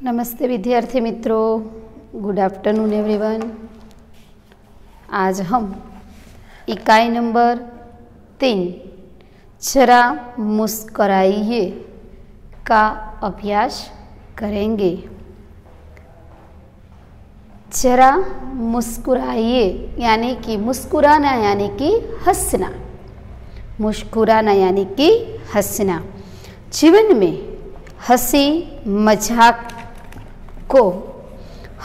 नमस्ते विद्यार्थी मित्रों, गुड आफ्टरनून एवरीवन। आज हम इकाई नंबर 3 जरा मुस्कराइए का अभ्यास करेंगे। जरा मुस्कुराइए यानी कि मुस्कुराना यानी कि हंसना, मुस्कुराना यानी कि हंसना। जीवन में हंसी मजाक को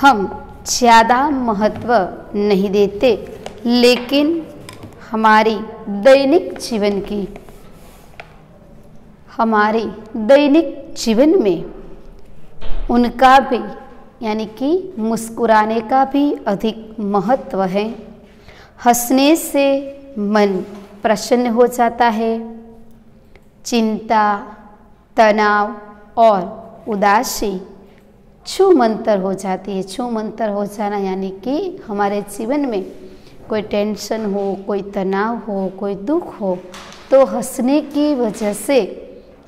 हम ज़्यादा महत्व नहीं देते, लेकिन हमारी दैनिक जीवन में उनका भी यानी कि मुस्कुराने का भी अधिक महत्व है। हंसने से मन प्रसन्न हो जाता है, चिंता, तनाव और उदासी छूमंतर हो जाती है। छूमंतर हो जाना यानी कि हमारे जीवन में कोई टेंशन हो, कोई तनाव हो, कोई दुख हो तो हंसने की वजह से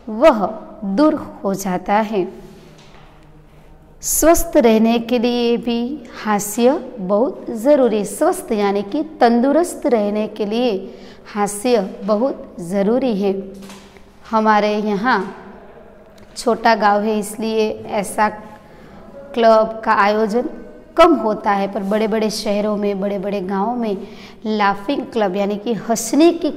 वह दूर हो जाता है। स्वस्थ रहने के लिए भी हास्य बहुत ज़रूरी। स्वस्थ यानी कि तंदुरुस्त रहने के लिए हास्य बहुत ज़रूरी है। हमारे यहाँ छोटा गांव है, इसलिए ऐसा क्लब का आयोजन कम होता है, पर बड़े बड़े शहरों में, बड़े बड़े गांवों में लाफिंग क्लब यानी कि हंसने की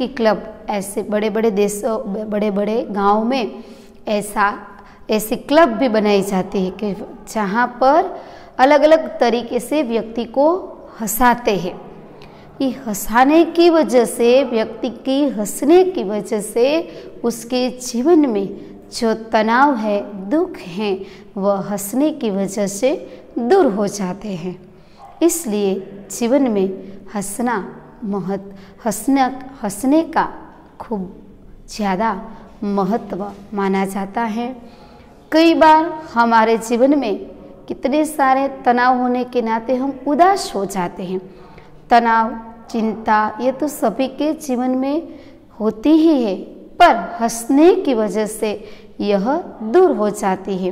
क्लब ऐसे बड़े बड़े देशों, बड़े बड़े गांवों में ऐसी क्लब भी बनाई जाती है कि जहां पर अलग अलग तरीके से व्यक्ति को हंसाते हैं। ये हंसाने की वजह से, व्यक्ति की हंसने की वजह से उसके जीवन में जो तनाव है, दुख है, वह हंसने की वजह से दूर हो जाते हैं। इसलिए जीवन में हंसने का खूब ज़्यादा महत्व माना जाता है। कई बार हमारे जीवन में कितने सारे तनाव होने के नाते हम उदास हो जाते हैं। तनाव, चिंता ये तो सभी के जीवन में होती ही है, पर हंसने की वजह से यह दूर हो जाती है।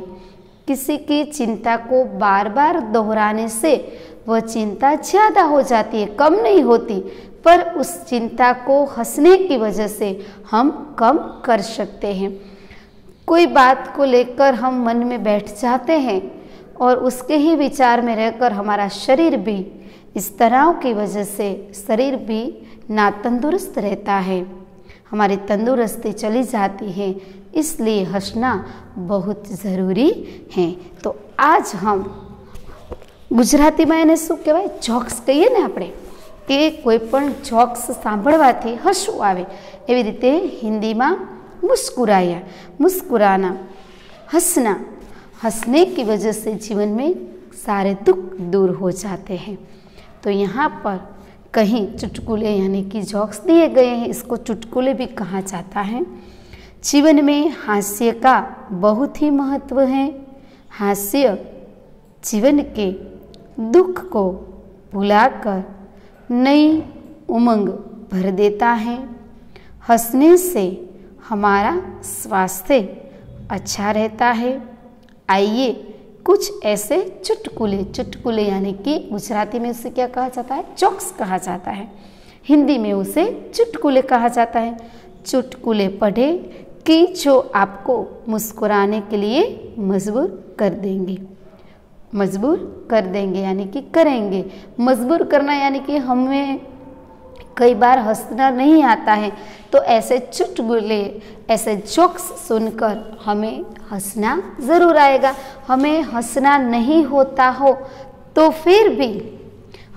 किसी की चिंता को बार बार दोहराने से वह चिंता ज़्यादा हो जाती है, कम नहीं होती, पर उस चिंता को हंसने की वजह से हम कम कर सकते हैं। कोई बात को लेकर हम मन में बैठ जाते हैं और उसके ही विचार में रहकर हमारा शरीर भी इस तनाव की वजह से शरीर भी ना तंदुरुस्त रहता है, हमारी तंदुरुस्ती चली जाती है। इसलिए हंसना बहुत ज़रूरी है। तो आज हम ગુજરાતીમાં એને શું કહેવાય, જોક્સ કહીએ ને આપણે, કે કોઈ પણ જોક્સ સાંભળવાથી હસવું આવે, એવી રીતે હિન્દીમાં मुस्कुराना, हंसना। हंसने की वजह से जीवन में सारे दुख दूर हो जाते हैं। तो यहाँ पर कहीं चुटकुले यानी कि जॉक्स दिए गए हैं, इसको चुटकुले भी कहा जाता है। जीवन में हास्य का बहुत ही महत्व है। हास्य जीवन के दुख को भुलाकर नई उमंग भर देता है। हंसने से हमारा स्वास्थ्य अच्छा रहता है। आइए कुछ ऐसे चुटकुले यानी कि गुजराती में उसे क्या कहा जाता है, जोक्स कहा जाता है, हिंदी में उसे चुटकुले कहा जाता है। चुटकुले पढ़े कि जो आपको मुस्कुराने के लिए मजबूर कर देंगे यानी कि करेंगे। मजबूर करना यानी कि हमें कई बार हंसना नहीं आता है, तो ऐसे चुटकुले, ऐसे जोक्स सुनकर हमें हंसना ज़रूर आएगा। हमें हंसना नहीं होता हो तो फिर भी,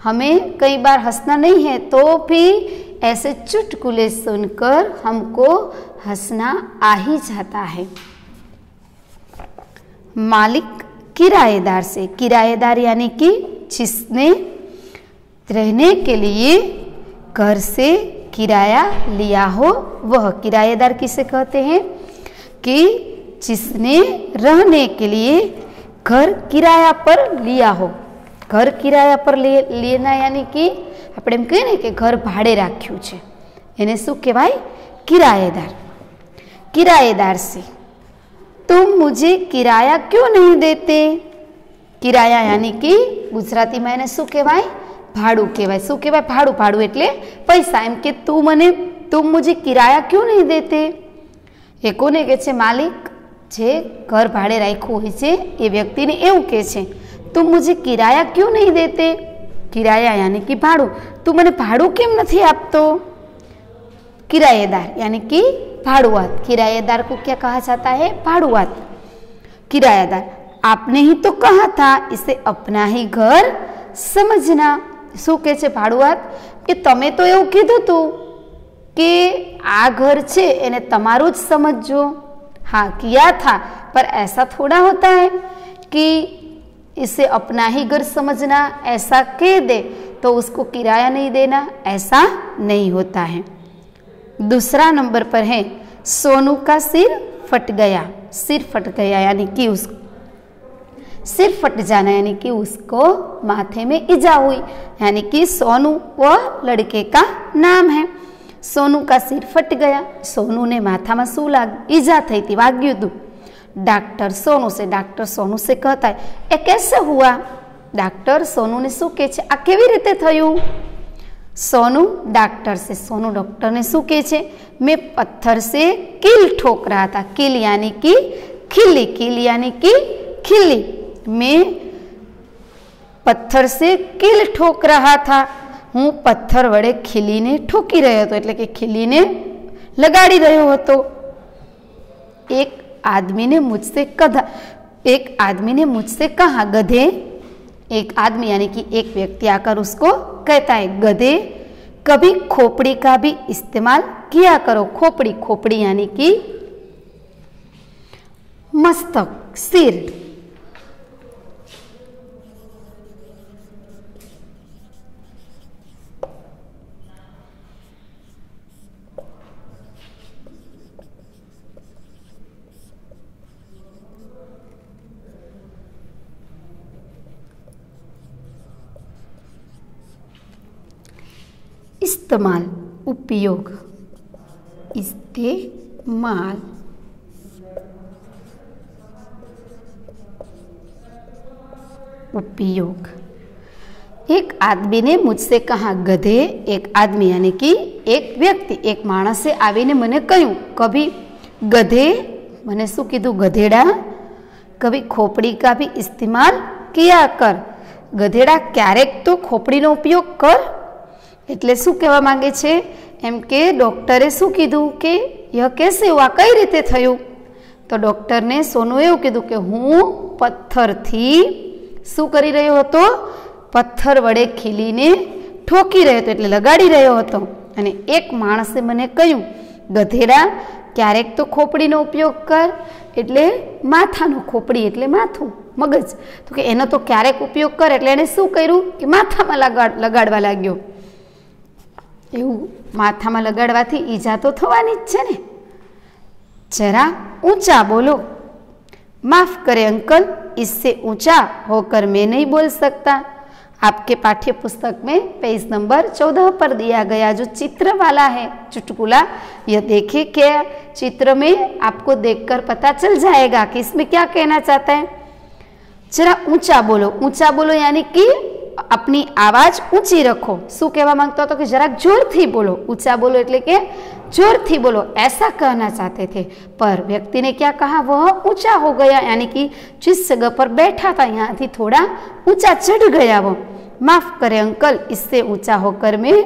हमें कई बार हंसना नहीं है तो भी ऐसे चुटकुले सुनकर हमको हंसना आ ही जाता है। मालिक किराएदार से, किराएदार यानी कि जिसने रहने के लिए घर से किराया लिया हो, वह किराएदार किसे कहते हैं, कि जिसने रहने के लिए घर किराया पर लिया हो। घर किराया पर लेना यानी कि આપણે એમ કહીએ ને કે ઘર ભાડે રાખ્યું છે, એને શું કહેવાય, કિરાએદાર। किराएदार से। तुम मुझे किराया क्यों नहीं देते? किराया यानी कि गुजराती में એને શું કહેવાય? ભાડું કહેવાય। શું કહેવાય? ભાડું। ભાડું એટલે પૈસા। એમ કે तुम मुझे किराया क्यों नहीं देते? એ કોને કહે છે? માલિક જે ઘર ભાડે રાખ્યું હોય છે એ વ્યક્તિને એવું કહે છે, तुम मुझे किराया क्यों नहीं देते? किराया यानी कि भाड़ू। तू मैंने भाड़ू केम नहीं आपतो? किराएदार यानी कि भाड़ुआत। किराएदार को क्या कहा जाता है? भाड़ुआत। किराएदार। आपने ही तो कहा था इसे अपना ही घर समझना। शू कहे छे भाड़ुआत कि तमे तो एवुं कीधुं तुं कि आ घर छे एने तमारुं ज समझजो। हाँ किया था, पर ऐसा थोड़ा होता है कि इसे अपना ही घर समझना, ऐसा कह दे तो उसको किराया नहीं देना, ऐसा नहीं होता है। दूसरा नंबर पर है सोनू का सिर फट गया। सिर फट गया यानी कि उस सिर फट जाना यानी कि उसको माथे में इजा हुई, यानी कि सोनू वह लड़के का नाम है। सोनू का सिर फट गया। सोनू ने माथा में शू ईजा थई थी, वाग्यु थुं। डॉक्टर सोनू से कहता है ए कैसे हुआ? डॉक्टर सोनू ने शू कहे छे आ केवी रीते थयुं? सोनू डॉक्टर ने शू कहे छे मैं पत्थर से कील ठोक रहा था। कील यानी कि खिल्ली। कील यानी कि खिल्ली। मैं पत्थर से कील ठोक रहा था। हूँ पत्थर वडे खिल्लीने ठोकी रह्यो हतो, एटले के खिल्लीने लगाड़ी रह्यो हतो। एक आदमी ने मुझसे कहा गधे। एक आदमी यानी कि एक व्यक्ति आकर उसको कहता है गधे कभी खोपड़ी का भी इस्तेमाल किया करो। खोपड़ी यानी कि मस्तक, सिर। इस्तेमाल, उपयोग। इस्तेमाल। उपयोग। एक आदमी ने मुझसे कहा गधे। एक आदमी यानी कि एक व्यक्ति, एक माणसे आवीने मने कह्युं कभी गधे, मने शुं कीधुं गधेड़ा, कभी खोपड़ी का भी इस्तेमाल किया कर। गधेड़ा क्यारेक तो खोपड़ीनो उपयोग कर। એટલે શું કહેવા માંગે છે? એમ કે ડોક્ટરે શું કીધું કે યહ કેસે હુઆ, કઈ રીતે થયું? તો ડોક્ટરને સોનુ એવું કીધું કે હું પથ્થરથી શું કરી રહ્યો હતો? પથ્થર વડે ખીલીને ઠોકી રહ્યો હતો, એટલે લગાડી રહ્યો હતો। અને એક માણસે મને કહ્યું ગધેડા ક્યારેક તો ખોપડીનો ઉપયોગ કર, એટલે માથાનો, ખોપડી એટલે માથું, મગજ। તો કે એનો તો ક્યારેક ઉપયોગ કર, એટલે એને શું કર્યું કે માથામાં લગાડવા લાગ્યો। એવું માથામાં લગાડવાથી ઈજા તો થવાની જ છે ને। जरा ऊंचा बोलो। माफ करें अंकल, इससे ऊंचा होकर मैं नहीं बोल सकता। आपके पाठ्य पुस्तक में पेज नंबर 14 पर दिया गया जो चित्र वाला है चुटकुला, यह देखिए क्या चित्र में आपको देखकर पता चल जाएगा कि इसमें क्या कहना चाहता है। जरा ऊंचा बोलो। ऊंचा बोलो यानी कि अपनी आवाज ऊंची रखो। शू कहवा मांगता तो कि जरा जोर थी बोलो। ऊंचा बोलो एटले के जोर थी बोलो, ऐसा कहना चाहते थे। पर व्यक्ति ने क्या कहा? वह ऊंचा हो गया, यानी कि जिस जगह पर बैठा था यहाँ थी थोड़ा ऊंचा चढ़ गया वो। माफ करे अंकल, इससे ऊंचा होकर मैं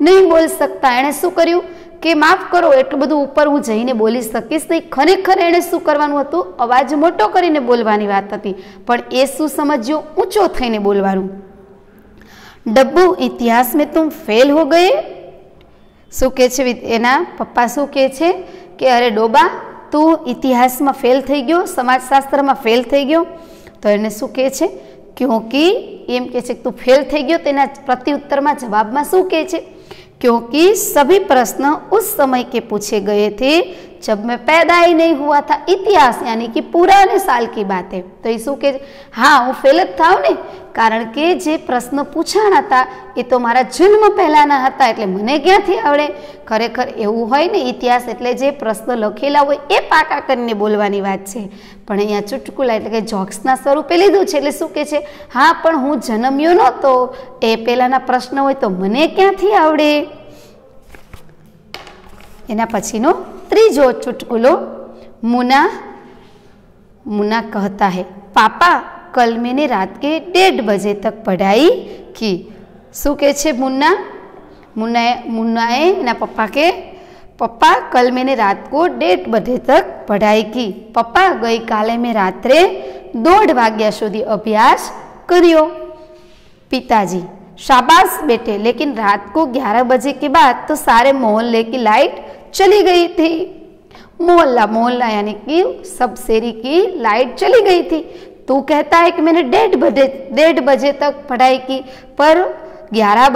नहीं बोल सकता। एने शू कर्युं के माफ करो, एटલું બધું ઉપર હું જઈને બોલી શકીશ નહીં। ખરેખર એણે શું કરવાનું હતું? અવાજ મોટો કરીને બોલવાની વાત હતી, પણ એ શું સમજ્યો? ઊંચો થઈને બોલવાનું। डब्बू इतिहास में तुम फेल हो गए। शू कहे छे एना पप्पा? शू कहे छे कि अरे डोबा तू इतिहास में फेल थई गयो, समाजशास्त्र में फेल थई गयो। तो एने शू कहे छे? क्योंकि एम कहे छे तू फेल थई गयो। तेना प्रत्युत्तर में जवाब में शू कहे छे? क्योंकि सभी प्रश्न उस समय के पूछे गए थे जब मैं पैदा ही नहीं हुआ था। इतिहास यानी कि पुराने साल की बात है। तो એ શું કે હા હું ફેલ જ થાવ ને, કારણ કે જે પ્રશ્ન પૂછાણા હતા એ તો મારા જન્મ પહેલાના હતા, એટલે મને ક્યાંથી આવડે। ખરેખર એવું હોય ને, ઇતિહાસ એટલે જે પ્રશ્ન લખેલા હોય એ પાકા કરીને બોલવાની વાત છે, પણ અહીંયા ચુટકુલા એટલે કે જોક્સના સ્વરૂપે લીધું છે। એટલે શું કે છે, હા પણ હું જન્મ્યો નહોતો, એ પહેલાના પ્રશ્ન હોય તો મને ક્યાંથી આવડે। एना पछीनो त्रीजो चुटकुलो, मुन्ना मुन्ना कहता है, पापा कल मैंने रात के 1:30 बजे तक पढ़ाई की। शू कहे छे मुन्ना? मुन्नाए एना पप्पा के, पप्पा कल मैंने रात को 1:30 बजे तक पढ़ाई की। पप्पा गई काले मैं रात्रे 1:30 वाग्या सुधी अभ्यास कर्यो। पिताजी, शाबाश बेटे, लेकिन रात को 11 बजे के बाद तो सारे मोहल्ले की लाइट चली गई थी। मोहल्ला यानी कि सब शेरी की लाइट चली गई थी। तू कहता है कि मैंने 1:30 बजे तक पढ़ाई की, पर 11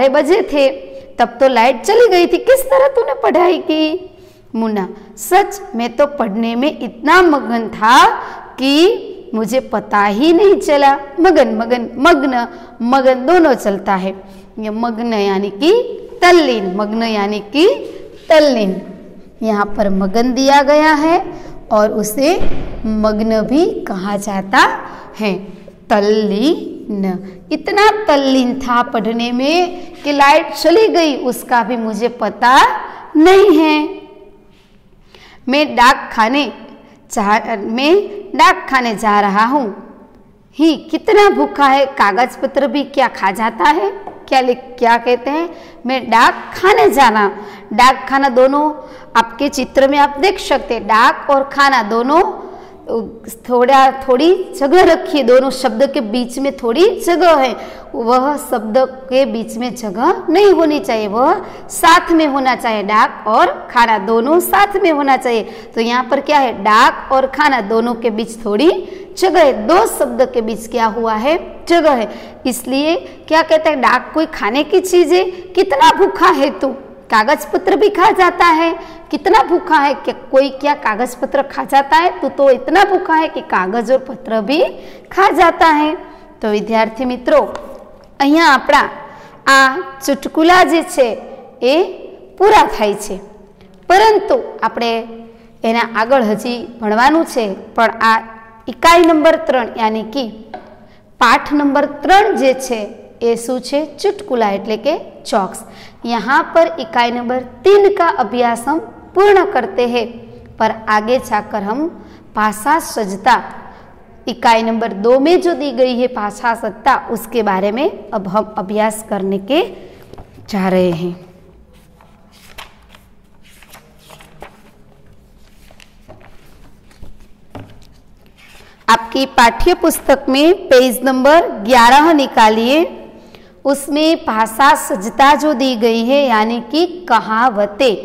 बजे थे तब तो लाइट चली गई थी, किस तरह तूने पढ़ाई की? मुन्ना, सच मैं तो पढ़ने में इतना मगन था कि मुझे पता ही नहीं चला। मगन दोनों चलता है। ये मग्न यानी कि तल्लीन, मग्न यानी कि तल्लीन। यहाँ पर मगन दिया गया है और उसे मग्न भी कहा जाता है। तल्लीन, इतना तल्लीन था पढ़ने में कि लाइट चली गई, उसका भी मुझे पता नहीं है। मैं डाक खाने जा रहा हूँ। ही कितना भूखा है, कागज पत्र भी क्या खा जाता है? क्या कहते हैं? मैं डाक खाने जाना। डाक खाना दोनों आपके चित्र में आप देख सकते हैं। डाक और खाना दोनों थोड़ी जगह रखिए, दोनों शब्द के बीच में थोड़ी जगह है। वह शब्द के बीच में जगह नहीं होनी चाहिए, वह साथ में होना चाहिए। डाक और खाना दोनों साथ में होना चाहिए। तो यहाँ पर क्या है, डाक और खाना दोनों के बीच थोड़ी जगह है। दो शब्द के बीच क्या हुआ है, जगह है। इसलिए क्या कहते हैं, डाक कोई खाने की चीज है। कितना भूखा है तू, कागज पत्र भी खा जाता है। कितना भूखा है, कि कोई क्या कागज पत्र खा जाता है? तू तो इतना भूखा है कि कागज और पत्र भी खा जाता है। तो विद्यार्थी मित्रों, अहींया आपणा आ चुटकुला जे छे ए पूरा थाय छे, परंतु आपणे एना आगळ हजी भणवानुं छे। पण आ इकाई नंबर 3 यानी कि पाठ नंबर 3 जे छे ए शू छे, चुटकुला एटले के जोक्स। यहाँ पर इकाई नंबर 3 का अभ्यास हम पूर्ण करते हैं, पर आगे जाकर हम भाषा सज्जता इकाई नंबर 2 में जो दी गई है भाषा सज्जता, उसके बारे में अब हम अभ्यास करने के जा रहे हैं। आपकी पाठ्य पुस्तक में पेज नंबर 11 निकालिए। उसमें भाषा सज्जता जो दी गई है यानी कि कहावतें,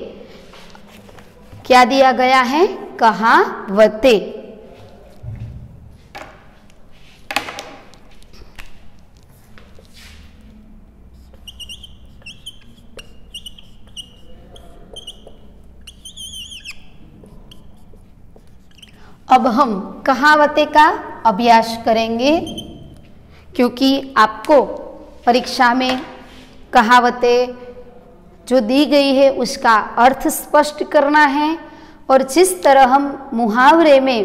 क्या दिया गया है, कहावतें। अब हम कहावतें का अभ्यास करेंगे, क्योंकि आपको परीक्षा में कहावतें जो दी गई है उसका अर्थ स्पष्ट करना है, और जिस तरह हम मुहावरे में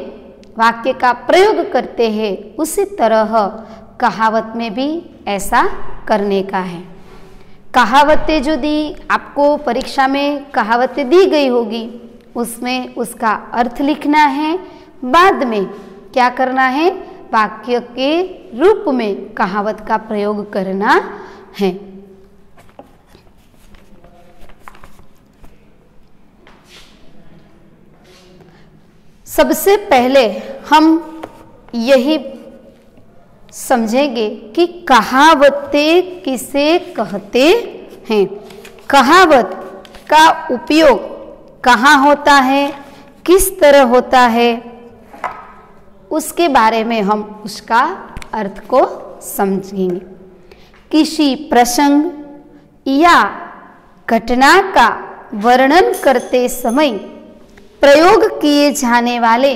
वाक्य का प्रयोग करते हैं उसी तरह कहावत में भी ऐसा करने का है। कहावतें जो दी आपको परीक्षा में कहावतें दी गई होगी, उसमें उसका अर्थ लिखना है। बाद में क्या करना है, वाक्य के रूप में कहावत का प्रयोग करना है। सबसे पहले हम यही समझेंगे कि कहावतें किसे कहते हैं, कहावत का उपयोग कहाँ होता है, किस तरह होता है, उसके बारे में हम उसका अर्थ को समझेंगे। किसी प्रसंग या घटना का वर्णन करते समय प्रयोग किए जाने वाले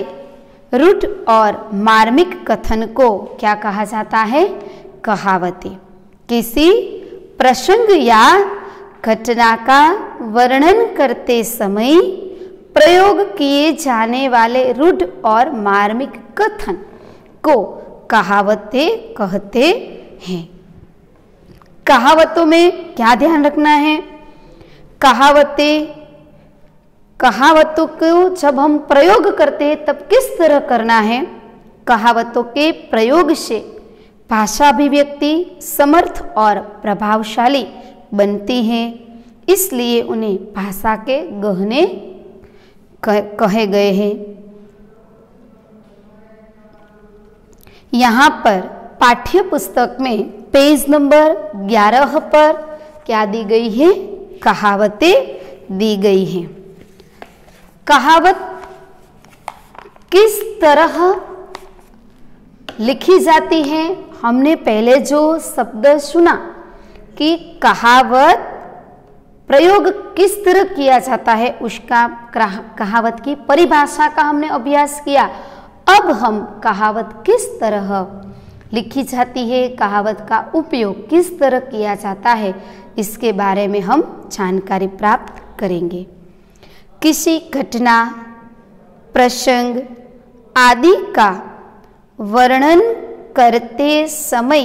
रूढ़ और मार्मिक कथन को क्या कहा जाता है? कहावतें। किसी प्रसंग या घटना का वर्णन करते समय प्रयोग किए जाने वाले रूढ़ और मार्मिक कथन को कहावतें कहते हैं। कहावतों में क्या ध्यान रखना है? कहावतों को जब हम प्रयोग करते हैं तब किस तरह करना है? कहावतों के प्रयोग से भाषा अभिव्यक्ति समर्थ और प्रभावशाली बनती है, इसलिए उन्हें भाषा के गहने कहे गए हैं। यहाँ पर पाठ्य पुस्तक में पेज नंबर 11 पर क्या दी गई है? कहावतें दी गई हैं। कहावत किस तरह लिखी जाती है? हमने पहले जो शब्द सुना कि कहावत प्रयोग किस तरह किया जाता है, उसका कहावत की परिभाषा का हमने अभ्यास किया। अब हम कहावत किस तरह लिखी जाती है, कहावत का उपयोग किस तरह किया जाता है, इसके बारे में हम जानकारी प्राप्त करेंगे। किसी घटना, प्रसंग आदि का वर्णन करते समय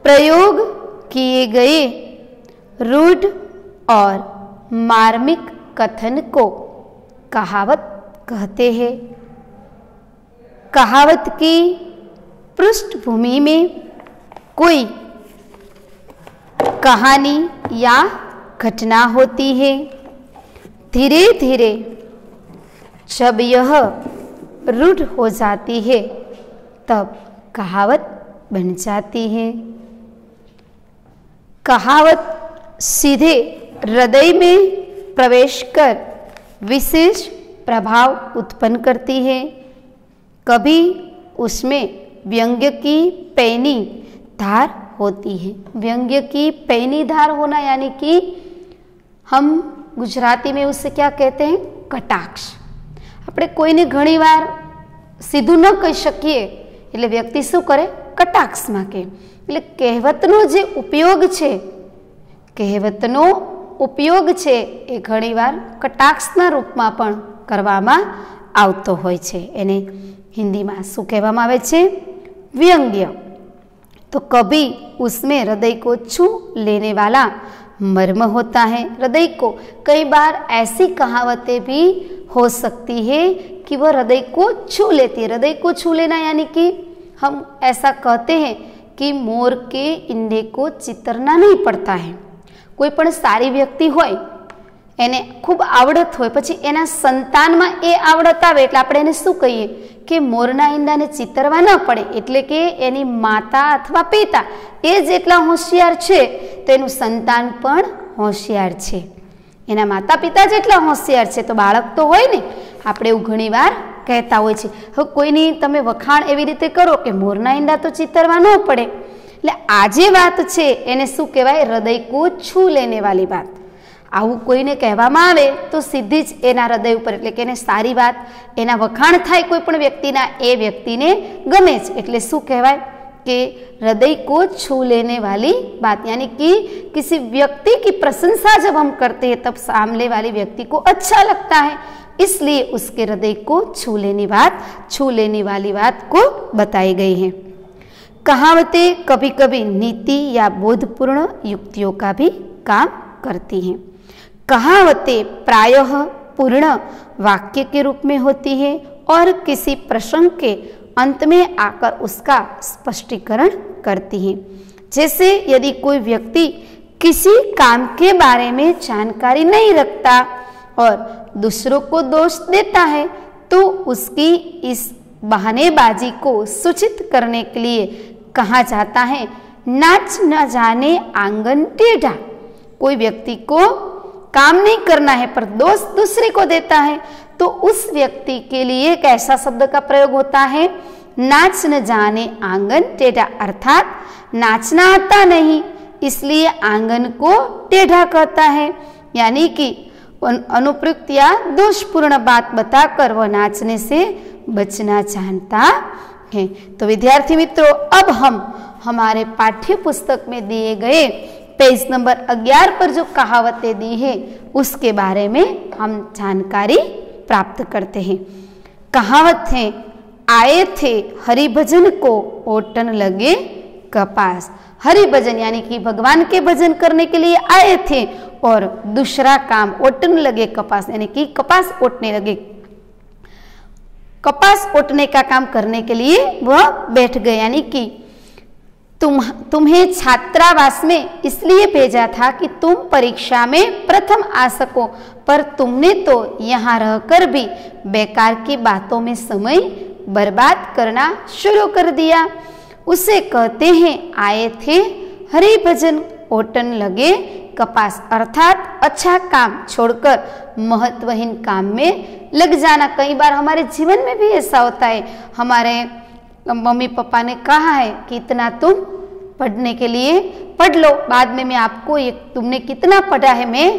प्रयोग किए गए रूढ़ और मार्मिक कथन को कहावत कहते हैं। कहावत की पृष्ठभूमि में कोई कहानी या घटना होती है। धीरे धीरे जब यह रूढ़ हो जाती है तब कहावत बन जाती है। कहावत सीधे हृदय में प्रवेश कर विशेष प्रभाव उत्पन्न करती है। कभी उसमें व्यंग्य की पैनी धार होती है। व्यंग्य की पैनी धार होना यानी कि हम गुजराती में उससे क्या कहते हैं? कटाक्ष। આપણે કોઈને ઘણીવાર સીધું ન કહી શકીએ એટલે વ્યક્તિ શું કરે? કટાક્ષમાં કહે। એટલે કહેવતનો જે ઉપયોગ છે, કહેવતનો ઉપયોગ છે એ ઘણીવાર કટાક્ષના રૂપમાં પણ કરવામાં આવતો હોય છે। એને हिंदीમાં શું કહેવામાં આવે છે? व्यंग्य। तो कभी उसमें हृदय को छू लेने वाला मर्म होता है। हृदय को कई बार ऐसी कहावतें भी हो सकती है कि वह हृदय को छू लेती है। हृदय को छू लेना यानी कि हम ऐसा कहते हैं कि मोर के इंडे को चितरना नहीं पड़ता है। कोई पण सारी व्यक्ति होय એને ખૂબ આવડત હોય, પછી એના સંતાનમાં એ આવડત આવે એટલે આપણે એને શું કહીએ કે મોરના ઈંડાને ચિતરવા ન પડે, એટલે કે એની માતા અથવા પિતા એ જેટલા હોશિયાર છે તો એનું સંતાન પણ હોશિયાર છે। એના માતા પિતા જેટલા હોશિયાર છે તો બાળક તો હોય ને। આપણે એવું ઘણીવાર કહેતા હોય છે। હવે કોઈની તમે વખાણ એવી રીતે કરો કે મોરના ઈંડા તો ચિતરવા ન પડે, એટલે આ જે વાત છે એને શું કહેવાય? હૃદય को छू लेने वाली बात। આવું કોઈને કહેવામાં આવે તો સીધી જ એના હૃદય ઉપર, એટલે કે એને સારી વાત, એના વખાણ થાય કોઈ પણ વ્યક્તિના, એ વ્યક્તિને ગમે જ। એટલે શું કહેવાય कि हृदय को छू लेने वाली बात, यानी कि किसी व्यक्ति की प्रशंसा जब हम करते हैं तब सामने वाली व्यक्ति को अच्छा लगता है, इसलिए उसके हृदय को छू लेने वाली बात को बताई गई है। कहावतें कभी कभी नीति या बोधपूर्ण युक्तियों का भी काम करती हैं। कहावतें प्रायः पूर्ण वाक्य के रूप में होती है और किसी प्रसंग के अंत में आकर उसका स्पष्टीकरण करती हैं। जैसे यदि कोई व्यक्ति किसी काम के बारे में जानकारी नहीं रखता और दूसरों को दोष देता है तो उसकी इस बहानेबाजी को सूचित करने के लिए कहा जाता है, नाच न जाने आंगन टेढ़ा। कोई व्यक्ति को काम नहीं करना है पर दोष दूसरे को देता है तो उस व्यक्ति के लिए एक ऐसा शब्द का प्रयोग होता है, नाच न जाने आंगन टेढ़ा। अर्थात नाचना आता नहीं इसलिए आंगन को टेढ़ा कहता है। यानी कि अनुप्रयुक्त या दोषपूर्ण बात बताकर वह नाचने से बचना चाहता है। तो विद्यार्थी मित्रों, अब हम हमारे पाठ्य पुस्तक में दिए गए पेज नंबर 11 पर जो कहावतें दी है उसके बारे में हम जानकारी प्राप्त करते हैं। कहावत है, आए थे हरिभजन को ओटन लगे कपास। हरि भजन यानी कि भगवान के भजन करने के लिए आए थे और दूसरा काम ओटन लगे कपास यानी कि कपास ओटने लगे। कपास ओटने का काम करने के लिए वह बैठ गए, यानी कि तुम्हें छात्रावास में इसलिए भेजा था कि तुम परीक्षा में प्रथम आ सको, पर तुमने तो यहाँ रहकर भी बेकार की बातों में समय बर्बाद करना शुरू कर दिया। उसे कहते हैं आए थे हरि भजन ओटन लगे कपास, अर्थात अच्छा काम छोड़कर महत्वहीन काम में लग जाना। कई बार हमारे जीवन में भी ऐसा होता है। हमारे मम्मी पापा ने कहा है कि इतना तुम पढ़ने के लिए पढ़ लो, बाद में मैं आपको ये तुमने कितना पढ़ा है मैं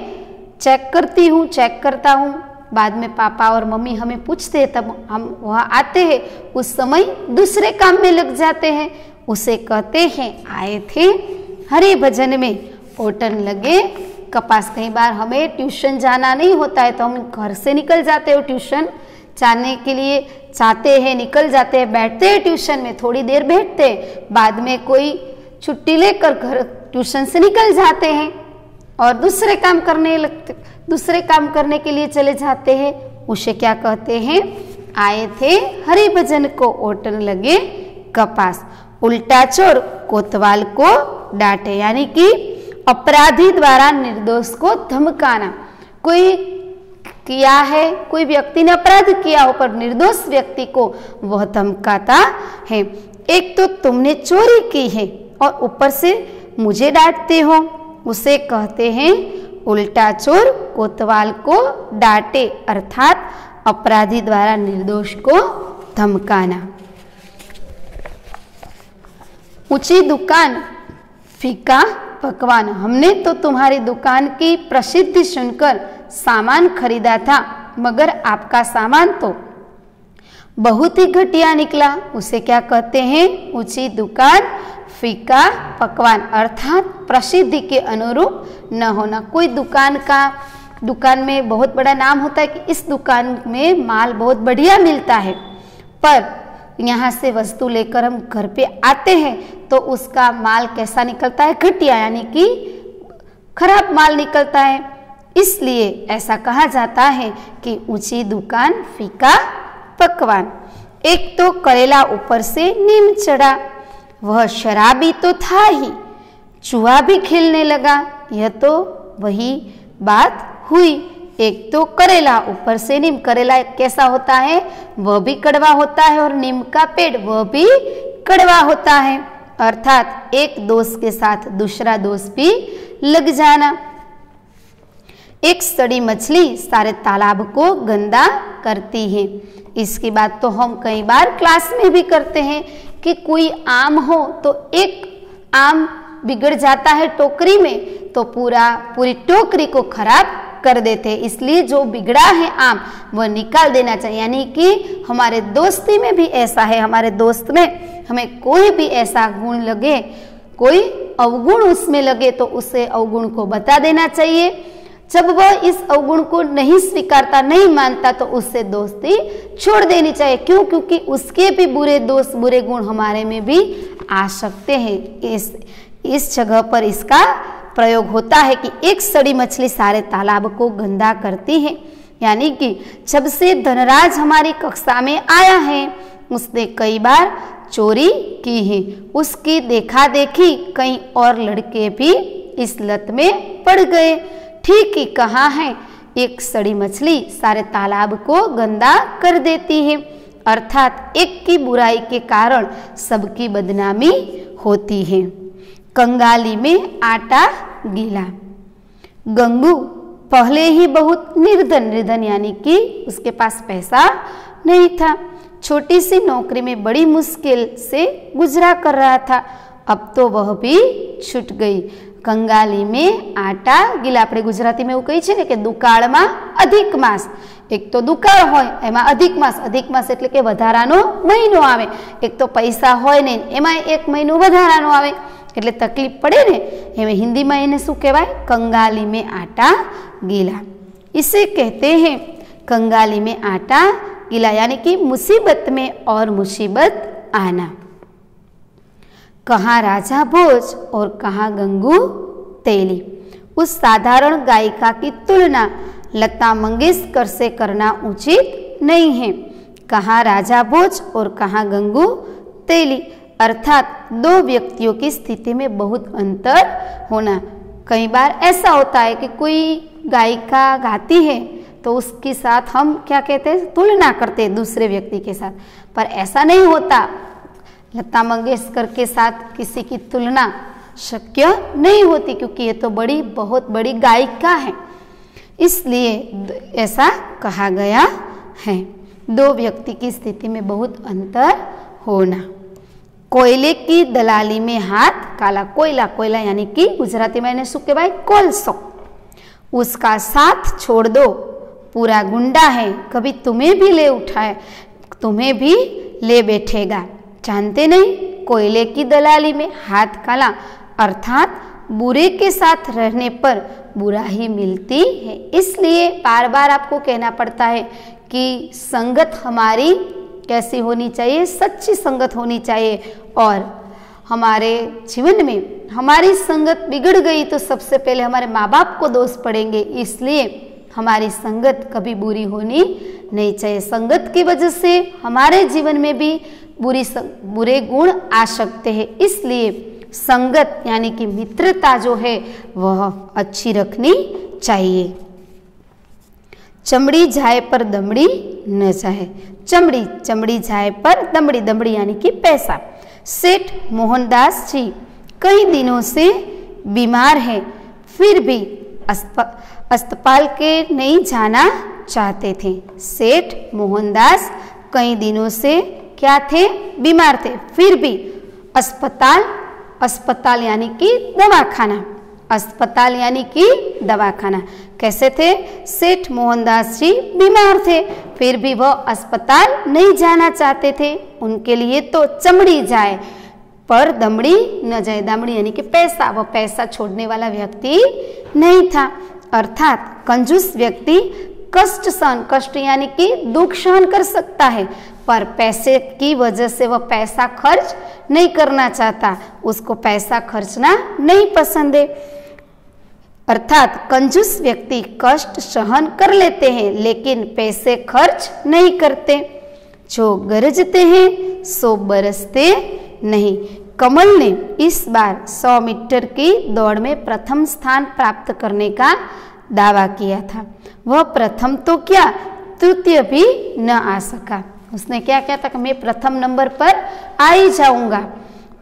चेक करती हूँ, चेक करता हूँ। बाद में पापा और मम्मी हमें पूछते हैं, तब हम वहाँ आते हैं, उस समय दूसरे काम में लग जाते हैं। उसे कहते हैं आए थे हरि भजन में ओटन लगे कपास। कई बार हमें ट्यूशन जाना नहीं होता है तो हम घर से निकल जाते हो, ट्यूशन जाने के लिए चाहते हैं, निकल जाते हैं, बैठते हैं ट्यूशन में, थोड़ी देर बैठते हैं, बाद में कोई छुट्टी लेकर घर ट्यूशन से निकल जाते हैं और दूसरे काम करने के लिए चले जाते हैं। उसे क्या कहते हैं, आए थे हरि भजन को ओटन लगे कपास। उल्टा चोर कोतवाल को डांटे, यानी कि अपराधी द्वारा निर्दोष को धमकाना। कोई किया है, कोई व्यक्ति ने अपराध किया हो पर निर्दोष व्यक्ति को वह धमकाता है। एक तो तुमने चोरी की है और ऊपर से मुझे डांटते हो। उसे कहते हैं उल्टा चोर कोतवाल को डांटे, अर्थात अपराधी द्वारा निर्दोष को धमकाना। ऊंची दुकान फीका पकवान, हमने तो तुम्हारी दुकान की प्रसिद्धि सुनकर सामान खरीदा था, मगर आपका सामान तो बहुत ही घटिया निकला। उसे क्या कहते हैं, ऊंची दुकान फीका पकवान, अर्थात प्रसिद्धि के अनुरूप न होना। कोई दुकान में बहुत बड़ा नाम होता है कि इस दुकान में माल बहुत बढ़िया मिलता है, पर यहाँ से वस्तु लेकर हम घर पे आते हैं तो उसका माल कैसा निकलता है, घटिया, यानी कि खराब माल निकलता है। इसलिए ऐसा कहा जाता है कि ऊंची दुकान फीका पकवान। एक तो करेला ऊपर से नीम चढ़ा, वह शराबी तो था ही, चूहा भी खेलने लगा। यह तो वही बात हुई। एक तो करेला ऊपर से नीम, करेला कैसा होता है, वह भी कड़वा होता है, और नीम का पेड़ वह भी कड़वा होता है, अर्थात एक दोष के साथ दूसरा दोष भी लग जाना। एक सड़ी मछली सारे तालाब को गंदा करती है। इसकी बात तो हम कई बार क्लास में भी करते हैं कि कोई आम हो तो एक आम बिगड़ जाता है टोकरी में तो पूरी टोकरी को खराब कर देते हैं। इसलिए जो बिगड़ा है आम वह निकाल देना चाहिए। यानी कि हमारे दोस्ती में भी ऐसा है, हमारे दोस्त में हमें कोई भी ऐसा गुण लगे, कोई अवगुण उसमें लगे तो उसे अवगुण को बता देना चाहिए। जब वह इस अवगुण को नहीं स्वीकारता, नहीं मानता, तो उससे दोस्ती छोड़ देनी चाहिए। क्यों? क्योंकि उसके भी बुरे दोष, बुरे गुण हमारे में भी आ सकते हैं। इस जगह पर इसका प्रयोग होता है कि एक सड़ी मछली सारे तालाब को गंदा करती है। यानी कि जब से धनराज हमारी कक्षा में आया है उसने कई बार चोरी की है। उसकी देखा देखी कई और लड़के भी इस लत में पड़ गए। ठीक ही कहा है, एक सड़ी मछली सारे तालाब को गंदा कर देती है, अर्थात एक की बुराई के कारण सबकी बदनामी होती है। कंगाली में आटा गीला। गंगू पहले ही बहुत निर्धन यानी कि उसके पास पैसा नहीं था। छोटी सी नौकरी में बड़ी मुश्किल से गुजरा कर रहा था। अब तो वह भी छूट गई। કંગાલી में આટા ગીલા। આપણે ગુજરાતીમાં એવું કહીએ છીએ ને કે દુકાળમાં અધિક માસ। એક તો દુકાળ હોય એમાં અધિક માસ એટલે કે વધારાનો મહિનો આવે। એક તો પૈસા હોય ને એમાં એક મહિનો વધારાનો આવે એટલે તકલીફ પડે ને। હવે હિન્દીમાં એને શું કહેવાય? કંગાલી में आटा गीला। इसे कहते हैं कंगाली में आटा गीला, यानी कि मुसीबत में और मुसीबत आना। कहाँ राजा भोज और कहाँ गंगू तेली। उस साधारण गायिका की तुलना लता मंगेशकर से करना उचित नहीं है। कहाँ राजा भोज और कहाँ गंगू तेली, अर्थात दो व्यक्तियों की स्थिति में बहुत अंतर होना। कई बार ऐसा होता है कि कोई गायिका गाती है तो उसके साथ हम क्या कहते हैं? तुलना करते हैं दूसरे व्यक्ति के साथ, पर ऐसा नहीं होता। लता मंगेशकर के साथ किसी की तुलना शक्य नहीं होती, क्योंकि ये तो बहुत बड़ी गायिका है, इसलिए ऐसा कहा गया है। दो व्यक्ति की स्थिति में बहुत अंतर होना। कोयले की दलाली में हाथ काला। कोयला यानी कि गुजराती में शू कहवाय? कोलसो। उसका साथ छोड़ दो, पूरा गुंडा है, कभी तुम्हें भी ले उठाए, तुम्हें भी ले बैठेगा। जानते नहीं, कोयले की दलाली में हाथ काला, अर्थात बुरे के साथ रहने पर बुरा ही मिलती है। इसलिए बार बार आपको कहना पड़ता है कि संगत हमारी कैसी होनी चाहिए? सच्ची संगत होनी चाहिए। और हमारे जीवन में हमारी संगत बिगड़ गई तो सबसे पहले हमारे माँ बाप को दोष पड़ेंगे, इसलिए हमारी संगत कभी बुरी होनी नहीं चाहिए। संगत की वजह से हमारे जीवन में भी बुरे गुण आ सकते हैं, इसलिए संगत यानी कि मित्रता जो है वह अच्छी रखनी चाहिए। चमड़ी जाए पर दमड़ी न जाए। चमड़ी जाए पर दमड़ी यानी कि पैसा। सेठ मोहनदास जी कई दिनों से बीमार हैं, फिर भी अस्पताल के नहीं जाना चाहते थे। सेठ मोहनदास कई दिनों से क्या थे? बीमार थे, फिर भी अस्पताल यानी कि दवाखाना। अस्पताल यानी कि दवाखाना। कैसे थे? सेठ मोहनदास जी बीमार थे, फिर भी वह अस्पताल नहीं जाना चाहते थे। उनके लिए तो चमड़ी जाए पर दमड़ी न जाए। दमड़ी यानी कि पैसा, वह पैसा छोड़ने वाला व्यक्ति नहीं था। अर्थात कंजूस व्यक्ति कष्ट यानी कि दुख सहन कर सकता है, पर पैसे की वजह से वह पैसा खर्च नहीं करना चाहता, उसको पैसा खर्चना नहीं पसंद है। अर्थात कंजूस व्यक्ति कष्ट सहन कर लेते हैं लेकिन पैसे खर्च नहीं करते। जो गरजते हैं सो बरसते नहीं। कमल ने इस बार 100 मीटर की दौड़ में प्रथम स्थान प्राप्त करने का दावा किया था। वह प्रथम तो क्या, तृतीय भी न आ सका। उसने क्या किया था कि मैं प्रथम नंबर पर आ ही जाऊंगा,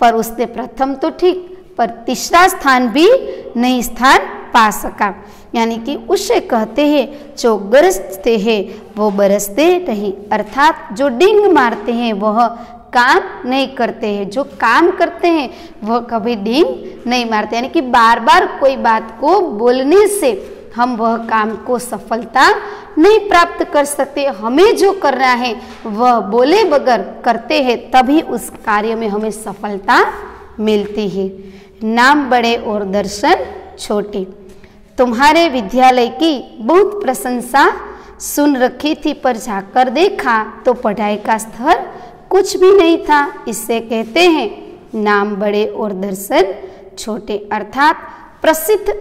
पर उसने प्रथम तो ठीक पर तीसरा स्थान भी नहीं स्थान पा सका। यानी कि उसे कहते हैं जो गरजते हैं वो बरसते नहीं। अर्थात जो डिंग मारते हैं वह काम नहीं करते हैं, जो काम करते हैं वह कभी डिंग नहीं मारते। यानी कि बार बार कोई बात को बोलने से हम वह काम को सफलता नहीं प्राप्त कर सकते। हमें जो करना है वह बोले बगैर करते हैं, तभी उस कार्य में हमें सफलता मिलती है। नाम बड़े और दर्शन छोटे। तुम्हारे विद्यालय की बहुत प्रशंसा सुन रखी थी, पर जाकर देखा तो पढ़ाई का स्तर कुछ भी नहीं था। इससे कहते हैं नाम बड़े और दर्शन छोटे। अर्थात प्रसिद्ध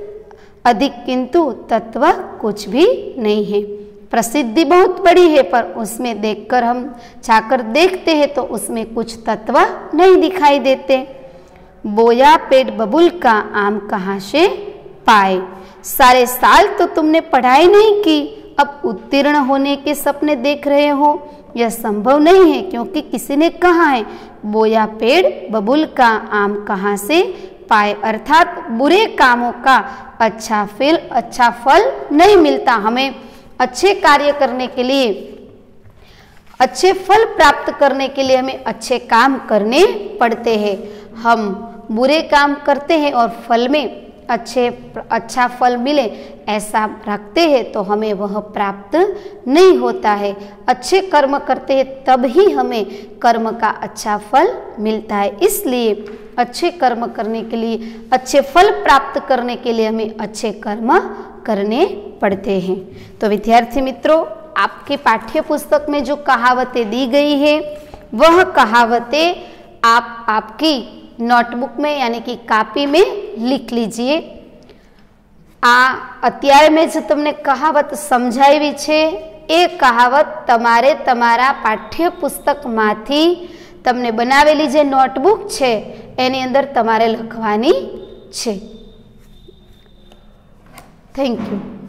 अधिक किंतु तत्व कुछ भी नहीं है। प्रसिद्धि बहुत बड़ी है पर उसमें देखकर हम जाकर देखते हैं तो उसमें कुछ तत्व नहीं दिखाई देते। बोया पेट बबुल का आम कहाँ से पाए। सारे साल तो तुमने पढ़ाई नहीं की, अब उत्तीर्ण होने के सपने देख रहे हो, यह संभव नहीं है, क्योंकि किसी ने कहा है बोया पेड़ बबुल का आम कहाँ से पाए। अर्थात बुरे कामों का अच्छा फल नहीं मिलता। हमें अच्छे कार्य करने के लिए, अच्छे फल प्राप्त करने के लिए हमें अच्छे काम करने पड़ते हैं। हम बुरे काम करते हैं और फल में अच्छा फल मिले ऐसा रखते हैं तो हमें वह प्राप्त नहीं होता है। अच्छे कर्म करते हैं तब ही हमें कर्म का अच्छा फल मिलता है। इसलिए अच्छे कर्म करने के लिए, अच्छे फल प्राप्त करने के लिए हमें अच्छे कर्म करने पड़ते हैं। तो विद्यार्थी मित्रों, आपके पाठ्य पुस्तक में जो कहावतें दी गई है वह कहावतें आप आपकी नोटबुक में यानी कि कापी में लिख लीजिए। અત્યારે મેં જે તમને કહાવત સમજાવી છે એ કહાવત તમારે તમારા પાઠ્યપુસ્તકમાંથી તમને બનાવેલી જે નોટબુક છે એની અંદર તમારે લખવાની છે। Thank you.